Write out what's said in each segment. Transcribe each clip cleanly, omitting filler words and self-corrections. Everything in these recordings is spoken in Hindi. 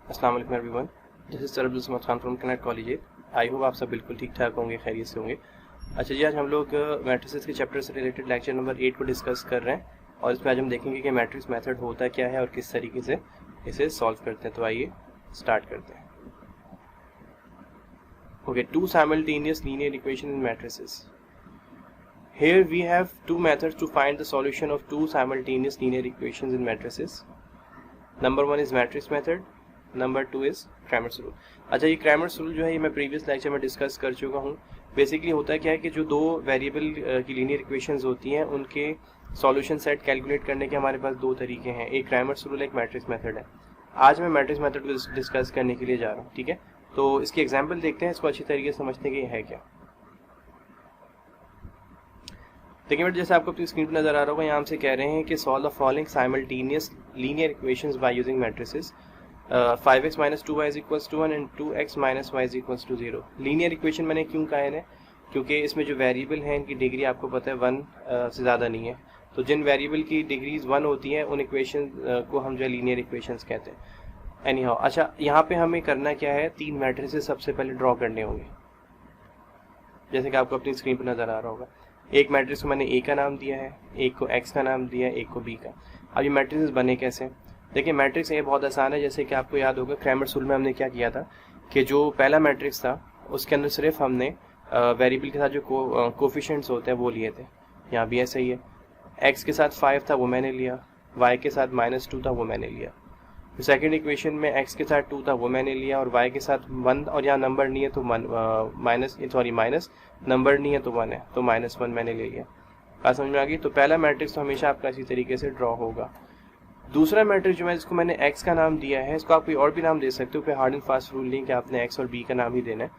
अस्सलाम वालेकुम everyone, this is Sarbajul Samad Khan from connect college. I hope आप सब बिल्कुल ठीक ठाक होंगे, खैरियत से होंगे। अच्छा जी, आज हम लोग मैट्रिसेस के चैप्टर से रिलेटेड लेक्चर नंबर 8 को डिस्कस कर रहे हैं और इसमें आज हम देखेंगे कि मैट्रिक्स मेथड होता क्या है और किस तरीके से इसे सॉल्व करते हैं। तो आइए स्टार्ट करते हैं। Okay, two simultaneous linear equation in matrices. Here we have two methods to find the solution of two simultaneous linear equations in matrices. Number one is matrix method, number 2 is Cramer's rule. अच्छा, ये क्रैमर्स रूल जो है ये मैं प्रीवियस लेक्चर में डिस्कस कर चुका हूँ। बेसिकली होता क्या है कि जो दो वेरिएबल की लीनियर इक्वेशंस होती हैं उनके सॉल्यूशन सेट कैलकुलेट करने के हमारे पास दो तरीके हैं, एक क्रैमर्स रूल, एक मैट्रिक्स मेथड है। आज मैं मैट्रिक्स मेथड को डिस्कस करने के लिए जा रहा हूँ, ठीक है। तो इसकी एग्जाम्पल देखते हैं, इसको अच्छी तरीके से समझते हैं कि ये है क्या। देखिए बेटा, जैसे आपको अपनी स्क्रीन पर नजर आ रहा होगा, यहाँ से कह रहे हैं कि solve the following simultaneous linear equations by using matrices. 5x minus 2y is equals to 1 and 2x minus y is equals to 0। Linear equation मैंने क्यों कहा है, क्योंकि इसमें जो वेरिएबल है इनकी डिग्री आपको पता है 1 से ज़्यादा नहीं है। तो जिन वेरिएबल की डिग्रीज 1 होती हैं उन इक्वेशन को हम जो लीनियर इक्वेशंस कहते हैं। एनी हाउ, अच्छा यहाँ पे हमें करना क्या है, तीन मैट्रिसेस सबसे पहले ड्रॉ करने होंगे, जैसे कि आपको अपनी स्क्रीन पर नज़र आ रहा होगा। एक मैट्रिक्स को मैंने ए का नाम दिया है, एक को एक्स का नाम दिया है, एक को बी का। अब ये मैट्रिसेस बने कैसे? देखिए, मैट्रिक्स ये बहुत आसान है। जैसे कि आपको याद होगा क्रैमर्स रूल में हमने क्या किया था कि जो पहला मैट्रिक्स था उसके अंदर सिर्फ हमने वेरिएबल के साथ जो कोफिशिएंट्स होते हैं वो लिए थे। यहाँ भी ऐसा ही है, एक्स के साथ 5 था वो मैंने लिया, वाई के साथ -2 था वो मैंने लिया। सेकेंड इक्वेशन में एक्स के साथ 2 था वो मैंने लिया और वाई के साथ 1, और यहाँ नंबर नहीं है तो माइनस नंबर नहीं है तो 1 है तो -1 मैंने ले लिया। बात समझ में आ गई? तो पहला मैट्रिक्स तो हमेशा आपका इसी तरीके से ड्रॉ होगा। दूसरा मैट्रिक्स जो है जिसको मैंने एक्स का नाम दिया है, इसको आप कोई और भी नाम दे सकते हो, कोई हार्ड एंड फास्ट रूल नहीं कि आपने एक्स और बी का नाम ही देना है।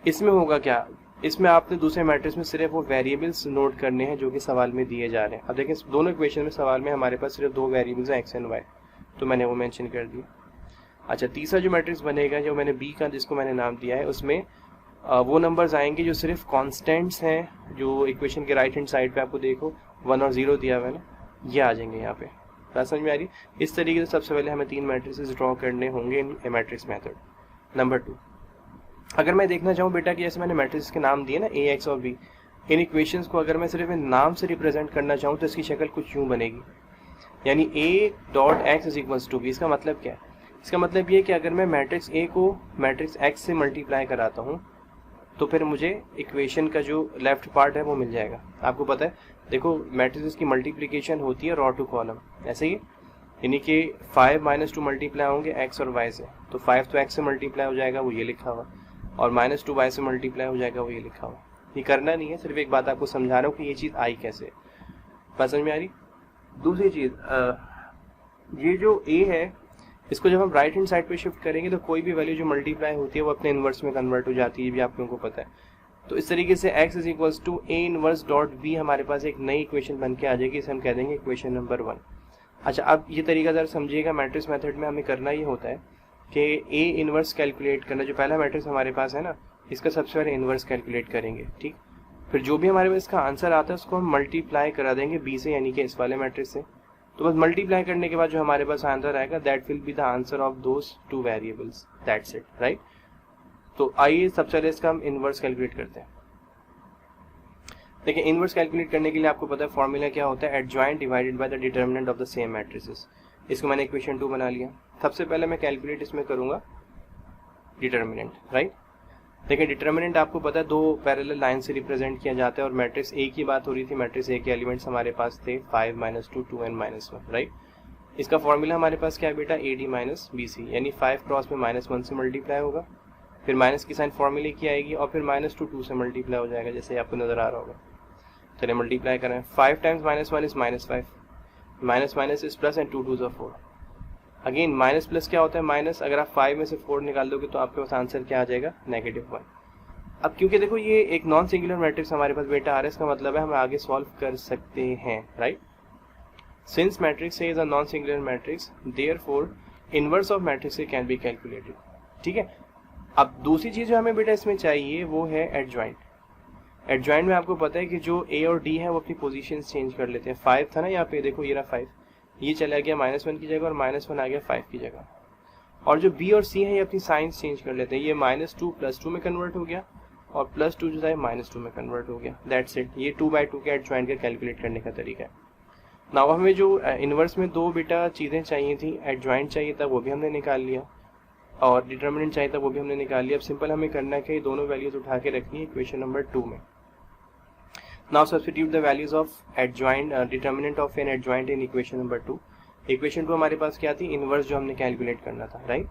इसमें होगा क्या, इसमें आपने दूसरे मैट्रिक्स में सिर्फ वो वेरिएबल्स नोट करने हैं जो कि सवाल में दिए जा रहे हैं। अब देखें, दोनों इक्वेशन में सवाल में हमारे पास सिर्फ दो वेरिएबल्स हैं, एक्स एंड वाई, तो मैंने वो मेंशन कर दिया। अच्छा, तीसरा जो मैट्रिक्स बनेगा जो मैंने बी का जिसको मैंने नाम दिया है, उसमें वो नंबर्स आएंगे जो सिर्फ कांस्टेंट्स हैं, जो इक्वेशन के राइट हैंड साइड पे आपको देखो 1 और 0 दिया हुआ है ना, ये आ जाएंगे यहाँ पे। बात समझ में आ रही? इस तरीके से सबसे पहले हमें तीन मैट्रिसेस ड्रॉ करने होंगे इन मैट्रिक्स मेथड। नंबर 2, अगर मैं देखना चाहूँ बेटा कि जैसे मैंने मैट्रिक्स के नाम दिए ना ए, एक्स और बी, इन इक्वेशंस को अगर मैं सिर्फ इन नाम से रिप्रेजेंट करना चाहूँ तो इसकी शक्ल कुछ यूँ बनेगी, यानी A dot X is equals to B. इसका मतलब क्या है? इसका मतलब ये कि अगर मैं मैट्रिक्स ए को मैट्रिक्स एक्स से मल्टीप्लाई कराता हूँ तो फिर मुझे इक्वेशन का जो लेफ्ट पार्ट है वो मिल जाएगा। आपको पता है, देखो मैट्रिसेस की मल्टीप्लिकेशन होती है रॉ टू कॉलम, ऐसे ही, यानी कि 5 - 2 मल्टीप्लाई होंगे एक्स और वाई से, तो 5 तो एक्स से मल्टीप्लाई हो जाएगा, वो ये लिखा हुआ, और -2 वाई से मल्टीप्लाई हो जाएगा, वो ये लिखा हुआ। ये करना नहीं है, सिर्फ एक बात आपको समझा रहा हूँ कि ये चीज़ आई कैसे। बात समझ में आ रही? दूसरी चीज़, ये जो ए है इसको जब हम राइट हैंड साइड पे शिफ्ट करेंगे तो कोई भी वैल्यू जो मल्टीप्लाई होती है वो अपने इन्वर्स में कन्वर्ट हो जाती है, ये भी आप लोगों को पता है। तो इस तरीके से x is equals to A inverse dot B हमारे पास एक नई इक्वेशन बन के आ जाएगी, इसे हम कह देंगे इक्वेशन नंबर 1। अच्छा, अब ये तरीका जरा समझिएगा, मैट्रिक्स मेथड में हमें करना ये होता है कि ए इनवर्स कैलकुलेट करना, जो पहला मैट्रिक्स हमारे पास है ना, इसका सबसे पहले इनवर्स कैलकुलेट करेंगे, ठीक। फिर जो भी हमारे पास इसका आंसर आता है उसको हम मल्टीप्लाई करा देंगे बी से, यानी कि इस वाले मैट्रिक्स से। तो बस मल्टीप्लाई करने के बाद जो हमारे पास आंसर आएगा that will be the answer of those two variables, that's it, right. तो आइए सबसे पहले इसका हम इनवर्स कैलकुलेट करते हैं। देखिए, इनवर्स कैलकुलेट करने के लिए आपको पता है फॉर्मूला क्या होता है, adjoint divided by the determinant of the same matrices. इसको मैंने इक्वेशन 2 बना लिया। सबसे पहले मैं कैलकुलेट इसमें करूंगा डिटर्मिनेंट, राइट। देखिए, डिटर्मिनेंट आपको पता है दो पैरेलल लाइन से रिप्रेजेंट किया जाता है, और मैट्रिक्स ए की बात हो रही थी, मैट्रिक्स ए के एलिमेंट्स हमारे पास थे 5 - 2 2 n - 1, राइट। इसका फॉर्मूला हमारे पास क्या है बेटा, AD - BC, यानी 5 क्रॉस में -1 से मल्टीप्लाई होगा, फिर माइनस की साइन फॉर्मूले की आएगी, और फिर -2 2 से मल्टीप्लाई हो जाएगा, जैसे आपको नजर आ रहा होगा। चलिए मल्टीप्लाई करें, 5 times -1 is -5, minus is plus, and 2 2 ज़ 4। अगेन माइनस प्लस क्या होता है, माइनस, अगर आप 5 में से 4 निकाल दोगे तो आपके पास आंसर क्या आ जाएगा, -1। अब क्योंकि देखो ये एक नॉन सिंगुलर मैट्रिक्स हमारे पास बेटा आ रहा है, इसका मतलब है हम आगे सॉल्व कर सकते हैं, right. Since matrix is a non singular matrix, therefore inverse of matrix can be calculated, ठीक है। अब दूसरी चीज जो हमें बेटा इसमें चाहिए वो है एडजॉइंट। एडजॉइंट में आपको पता है कि जो ए और डी है वो अपनी पोजीशन चेंज कर लेते हैं। 5 था ना यहाँ पे, देखो ये रहा 5, ये चला गया -1 की जगह और -1 आ गया 5 की जगह। और जो बी और सी है ये अपनी साइंस चेंज कर लेते हैं, ये -2 +2 में कन्वर्ट हो गया और +2 जो है -2 में कन्वर्ट हो गया, दैट्स इट। ये 2/2 के एडजॉइंट का कैलकुलेट करने का तरीका है। नाउ हमें जो इन्वर्स में दो बेटा चीज़ें चाहिए थी, एडजॉइंट चाहिए था वो भी हमने निकाल लिया और डिटर्मिनेंट चाहिए था वो भी हमने निकाल लिया। अब सिंपल हमें करना है कि दोनों वैल्यूज उठा के रखनी है इक्वेशन नंबर 2 में। Now substitute the values of adjoint determinant of an adjoint in equation number 2। Equation 2 हमारे पास क्या थी, इनवर्स जो हमने कैलकुलेट करना था, राइट।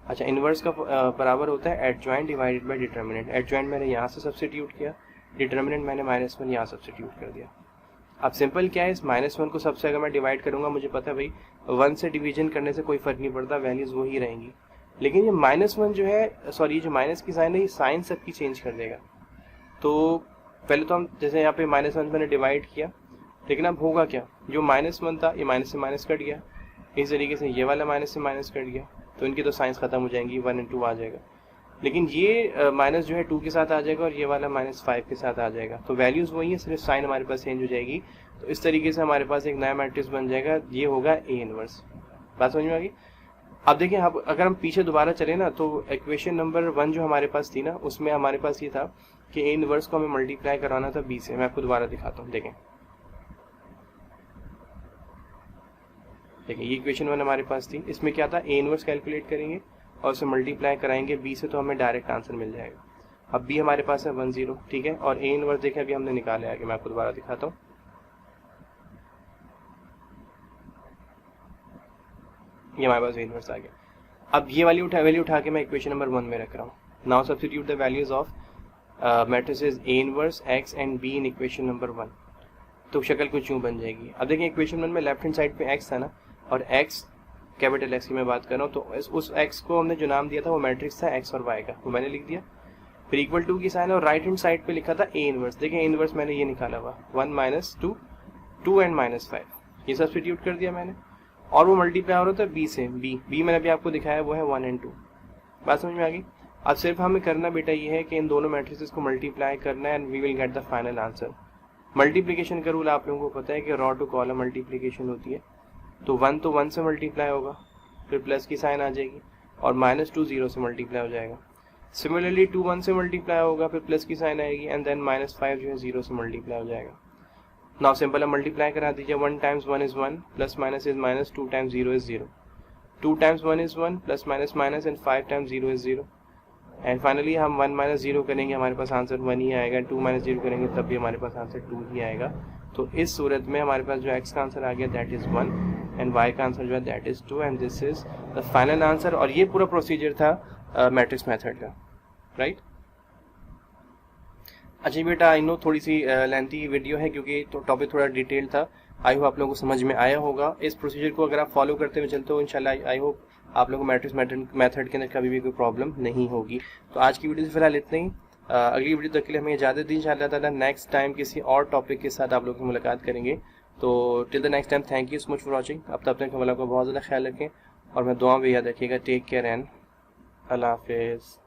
अच्छा, इनवर्स का बराबर होता है adjoint divided by determinant. Adjoint मैंने यहाँ से सब्स्टिट्यूट किया, डिटर्मिनेंट मैंने -1 यहाँ सब्स्टिट्यूट कर दिया। अब सिंपल क्या है, इस -1 को सबसे अगर मैं डिवाइड करूंगा, मुझे पता है भाई 1 से डिवीजन करने से कोई फर्क नहीं पड़ता, वैल्यूज वही रहेंगी। लेकिन ये -1 जो है, सॉरी, ये जो माइनस की साइन है ये साइन सबकी चेंज कर देगा। तो पहले तो हम जैसे यहाँ पे -1 मैंने डिवाइड किया, लेकिन अब होगा क्या, जो -1 था ये माइनस से माइनस कट गया, इस तरीके से ये वाला माइनस से माइनस कट गया, तो इनकी तो साइंस खत्म हो जाएंगी, 1 और 2 आ जाएगा। लेकिन ये माइनस जो है 2 के साथ आ जाएगा और ये वाला -5 के साथ आ जाएगा, तो वैल्यूज वही है, सिर्फ साइन हमारे पास चेंज हो जाएगी। तो इस तरीके से हमारे पास एक नया मैट्रिक्स बन जाएगा, ये होगा ए इनवर्स। बात समझ में आ गई। अब देखिए, अब अगर हम पीछे दोबारा चले ना, तो इक्वेशन नंबर 1 जो हमारे पास थी ना, उसमें हमारे पास ये था कि ए इनवर्स को हमें मल्टीप्लाई कराना था बी से। मैं आपको दोबारा दिखाता हूँ, देखें ये इक्वेशन 1 हमारे पास थी, इसमें क्या था, ए इनवर्स कैलकुलेट करेंगे और उसे मल्टीप्लाई कराएंगे बी से, तो हमें डायरेक्ट आंसर मिल जाएगा। अब बी हमारे पास है 1 0, ठीक है, और ए इनवर्स देखें अभी हमने निकाले आगे, मैं आपको दोबारा दिखाता हूँ। ये हमारे पास ए इनवर्स आ गया। अब ये वाली वैल्यू उठा के मैं इक्वेशन नंबर 1 में रख रहा हूँ। Now substitute the values of matrices A inverse x and be in equation number 1। तो शक्ल कुछ यूँ बन जाएगी। अब देखिए इक्वेशन 1 में लेफ्ट हैंड साइड पे एक्स था ना, और एक्स कैपिटल एक्स की मैं बात कर रहा हूँ, तो उस एक्स को हमने जो नाम दिया था वो मैट्रिक्स था एक्स और वाई का, वो मैंने लिख दिया। फिर इक्वल टू की साइन और राइट हैंड साइड पे लिखा था ए इनवर्स। देखिए ए इनवर्स मैंने ये निकाला हुआ 1 - 2 2 एंड -5, ये सब्स्टिट्यूट कर दिया मैंने, और वो मल्टीप्लाई हो रहा था बी से। बी मैंने अभी आपको दिखाया वो है 1 और 2। बात समझ में आ गई। अब सिर्फ हमें करना बेटा ये है कि इन दोनों मैट्रिसेस को मल्टीप्लाई करना है and we will get the final answer. Multiplication का रूल आप लोगों को पता है कि रॉ टू कॉलम मल्टीप्लिकेशन होती है। तो 1 तो 1 से मल्टीप्लाई होगा, फिर प्लस की साइन आ जाएगी, और -2 0 से मल्टीप्लाई हो जाएगा। सिमिलरली 2 1 से मल्टीप्लाई होगा, फिर प्लस की साइन आएगी, एंड देन -5 जो है 0 से मल्टीप्लाई हो जाएगा। नाउ सिंपल है, मल्टीप्लाई करा दीजिए। 1 times 1 is 1, plus minus is minus, 2 times 0 is 0, 2 times 1 is 1, plus minus minus, and 5 times 0 is 0, and finally हम 1 - 0 करेंगे, हमारे पास आंसर 1 ही आएगा। 2 - 0 करेंगे तब भी हमारे पास आंसर 2 ही आएगा। तो इस सूरत में हमारे पास जो x का आंसर आ गया दैट इज 1 एंड y का आंसर जो है that is 2, and this is the final answer. और ये पूरा प्रोसीजर था मैट्रिक्स मेथड का, राइट। अच्छा बेटा, आई नो थोड़ी सी लेंथी वीडियो है क्योंकि तो टॉपिक थोड़ा डिटेल था। आई होप आप लोगों को समझ में आया होगा। इस प्रोसीजर को अगर आप फॉलो करते हुए चलते हो, इंशाल्लाह आई होप आप लोगों को मैट्रिक्स मेथड के अंदर कभी भी कोई प्रॉब्लम नहीं होगी। तो आज की वीडियो से फिलहाल इतना ही। अगली वीडियो तक के लिए हमें इजाज़त दी। इंशाल्लाह ताला नेक्स्ट टाइम किसी और टॉपिक के साथ आप लोगों से मुलाकात करेंगे। तो till the next time, thank you so much for watching. अब तक अपने को बहुत ज़्यादा ख्याल रखें और मैं दुआ भी याद रखिएगा। टेक केयर एंड अल्लाह हाफिज़।